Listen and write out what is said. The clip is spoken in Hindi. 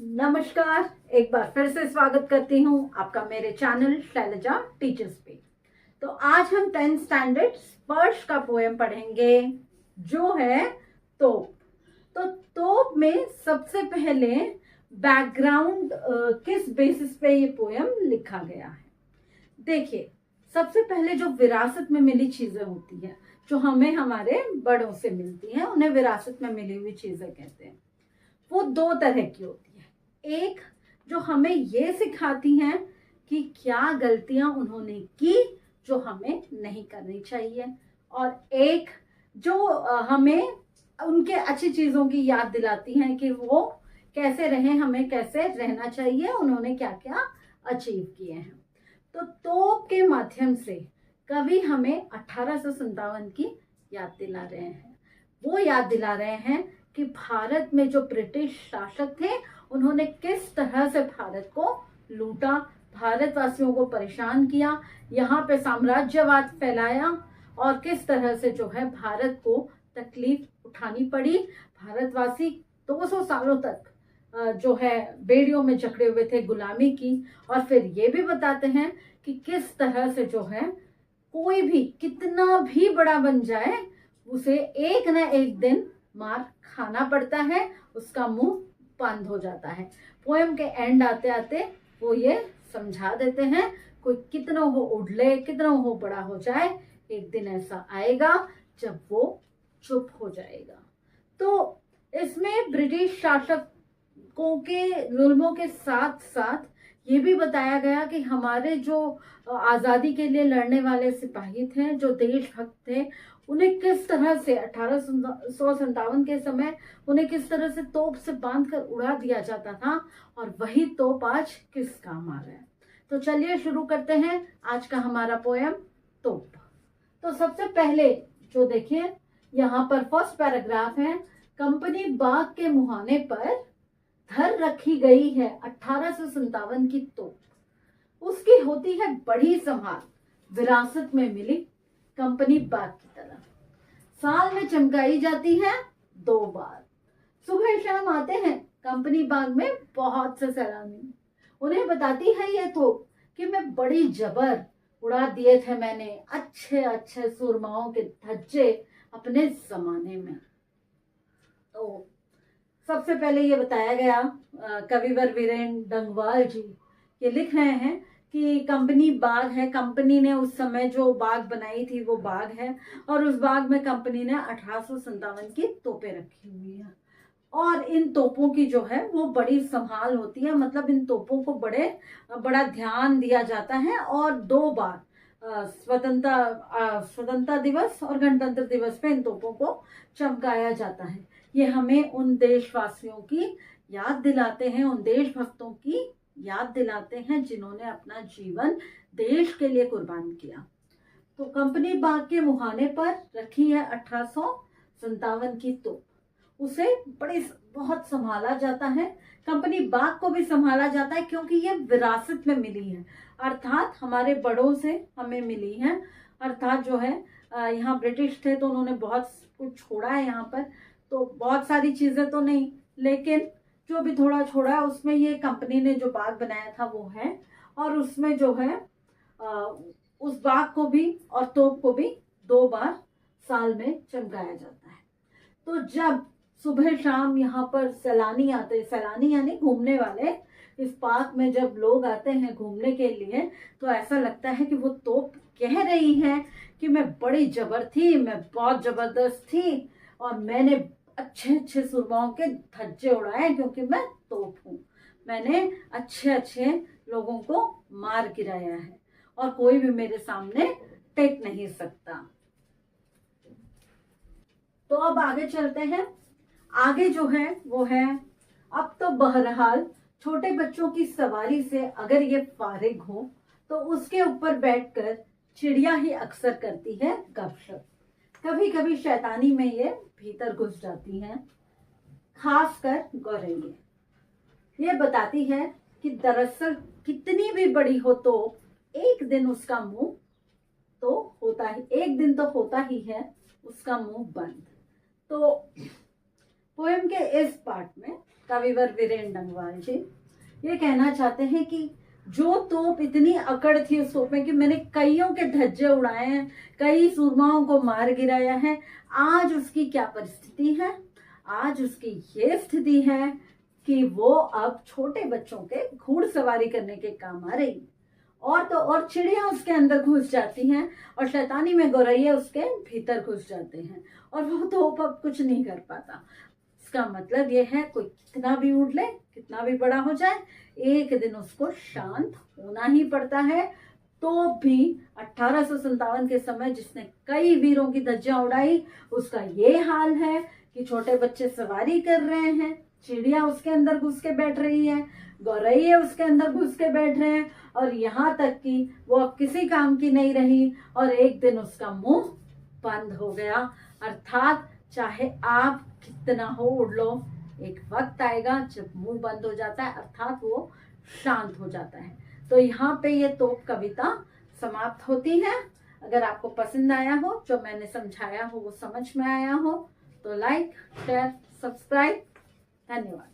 नमस्कार। एक बार फिर से स्वागत करती हूँ आपका मेरे चैनल शैलजा टीचर्स पे। तो आज हम 10th स्टैंडर्ड स्पर्श का पोएम पढ़ेंगे जो है तोप। तो तोप में सबसे पहले बैकग्राउंड किस बेसिस पे ये पोएम लिखा गया है। देखिए, सबसे पहले जो विरासत में मिली चीजें होती है, जो हमें हमारे बड़ों से मिलती हैं, उन्हें विरासत में मिली हुई चीजें कहते हैं। वो दो तरह की होती है। एक जो हमें ये सिखाती हैं कि क्या गलतियां उन्होंने की जो हमें नहीं करनी चाहिए, और एक जो हमें उनके अच्छी चीजों की याद दिलाती हैं कि वो कैसे रहे, हमें कैसे रहना चाहिए, उन्होंने क्या क्या अचीव किए हैं। तो तोप के माध्यम से कवि हमें 1857 की याद दिला रहे हैं। वो याद दिला रहे हैं कि भारत में जो ब्रिटिश शासक थे उन्होंने किस तरह से भारत को लूटा, भारतवासियों को परेशान किया, यहाँ पे साम्राज्यवाद फैलाया, और किस तरह से जो है भारत को तकलीफ उठानी पड़ी। भारतवासी 200 सालों तक जो है बेड़ियों में जकड़े हुए थे गुलामी की। और फिर ये भी बताते हैं कि किस तरह से जो है कोई भी कितना भी बड़ा बन जाए उसे एक ना एक दिन मार खाना पड़ता है, उसका मुंह बंद हो जाता है। पोएम के एंड आते आते वो ये समझा देते हैं, कोई कितना हो उड़ले, कितना हो बड़ा हो जाए, एक दिन ऐसा आएगा जब वो चुप हो जाएगा। तो इसमें ब्रिटिश शासकों के जुल्मों के साथ साथ ये भी बताया गया कि हमारे जो आज़ादी के लिए लड़ने वाले सिपाही थे, जो देशभक्त थे, उन्हें किस तरह से 1857 के समय उन्हें किस तरह से तोप से बांध कर उड़ा दिया जाता था, और वही तोप आज किस काम आ रहा है। तो चलिए शुरू करते हैं आज का हमारा पोएम तोप। तो सबसे पहले जो देखिए यहाँ पर फर्स्ट पैराग्राफ है, कंपनी बाग के मुहाने पर धर रखी गई है 1857 की तोप, उसकी होती है बड़ी संभाल, विरासत में मिली कंपनी बाग की तरह, साल में चमकाई जाती है 2 बार। सुबह शाम आते हैं कंपनी बाग में बहुत से सैलानी, उन्हें बताती है ये तोप कि मैं बड़ी जबर उड़ा दिए थे मैंने अच्छे अच्छे सुरमाओं के धज्जे अपने जमाने में। तो सबसे पहले ये बताया गया, कविवर वीरेंद्र डंगवाल जी ये लिख रहे हैं कि कंपनी बाग है, कंपनी ने उस समय जो बाग बनाई थी वो बाग है, और उस बाग में कंपनी ने 1857 की तोपें रखी हुई है, और इन तोपों की जो है वो बड़ी संभाल होती है। मतलब इन तोपों को बड़ा ध्यान दिया जाता है, और 2 बार स्वतंत्रता दिवस और गणतंत्र दिवस पे इन तोपों को चमकाया जाता है। ये हमें उन देशवासियों की याद दिलाते हैं, उन देशभक्तों की याद दिलाते हैं जिन्होंने अपना जीवन देश के लिए कुर्बान किया। तो कंपनी बाग के मुहाने पर रखी है 1857 की तोप, उसे बहुत संभाला जाता है। कंपनी बाग को भी संभाला जाता है क्योंकि ये विरासत में मिली है, अर्थात हमारे बड़ों से हमें मिली है। अर्थात जो है यहाँ ब्रिटिश थे तो उन्होंने बहुत कुछ छोड़ा है यहाँ पर, तो बहुत सारी चीजें तो नहीं, लेकिन जो भी थोड़ा छोड़ा है उसमें ये कंपनी ने जो बाग बनाया था वो है, और उसमें जो है उस बाग को भी और तोप को भी 2 बार साल में चमकाया जाता है। तो जब सुबह शाम यहाँ पर सैलानी आते, सैलानी यानी घूमने वाले, इस पार्क में जब लोग आते हैं घूमने के लिए, तो ऐसा लगता है कि वो तोप कह रही है कि मैं बड़ी जबर थी, मैं बहुत जबरदस्त थी, और मैंने अच्छे अच्छे सुरमाओं के धज्जे उड़ाए क्योंकि मैं तोप हूँ, मैंने अच्छे अच्छे लोगों को मार गिराया है, और कोई भी मेरे सामने टिक नहीं सकता। तो अब आगे चलते हैं। आगे जो है वो है, अब तो बहरहाल छोटे बच्चों की सवारी से अगर ये फारिग हो तो उसके ऊपर बैठकर चिड़िया ही अक्सर करती है गपशप। कभी कभी शैतानी में ये भीतर घुस जाती हैं, खासकर गौरैया। ये बताती है कि दरअसल कितनी भी बड़ी हो तो एक दिन उसका मुंह तो होता ही, एक दिन तो होता ही है उसका मुंह बंद। तो पोएम के इस पार्ट में कविवर वीरेन डंगवाल जी ये कहना चाहते हैं कि जो तोप इतनी अकड़ थी उस तोप में कि मैंने कईयों के धज्जे उड़ाए हैं, कई सूरमाओं को मार गिराया है, आज उसकी क्या परिस्थिति है। आज उसकी ये स्थिति है कि वो अब छोटे बच्चों के घुड़सवारी करने के काम आ रही। और तो और चिड़िया उसके अंदर घुस जाती हैं और शैतानी में गौरैये उसके भीतर घुस जाते हैं और वो तोप अब कुछ नहीं कर पाता। इसका मतलब ये है कोई कितना भी उड़ ले, कितना भी बड़ा हो जाए, एक दिन उसको शांत होना ही पड़ता है। तो भी 1857 के समय जिसने कई वीरों की धज्जियां उड़ाई, उसका ये हाल है कि छोटे बच्चे सवारी कर रहे हैं, चिड़िया उसके अंदर घुस के बैठ रही है, गौरैये उसके अंदर घुस के बैठ रहे हैं और यहाँ तक कि वो अब किसी काम की नहीं रही और एक दिन उसका मुंह बंद हो गया। अर्थात चाहे आप कितना हो उड़ लो, एक वक्त आएगा जब मुंह बंद हो जाता है, अर्थात वो शांत हो जाता है। तो यहाँ पे ये तोप कविता समाप्त होती है। अगर आपको पसंद आया हो, जो मैंने समझाया हो वो समझ में आया हो, तो लाइक, शेयर, सब्सक्राइब। धन्यवाद।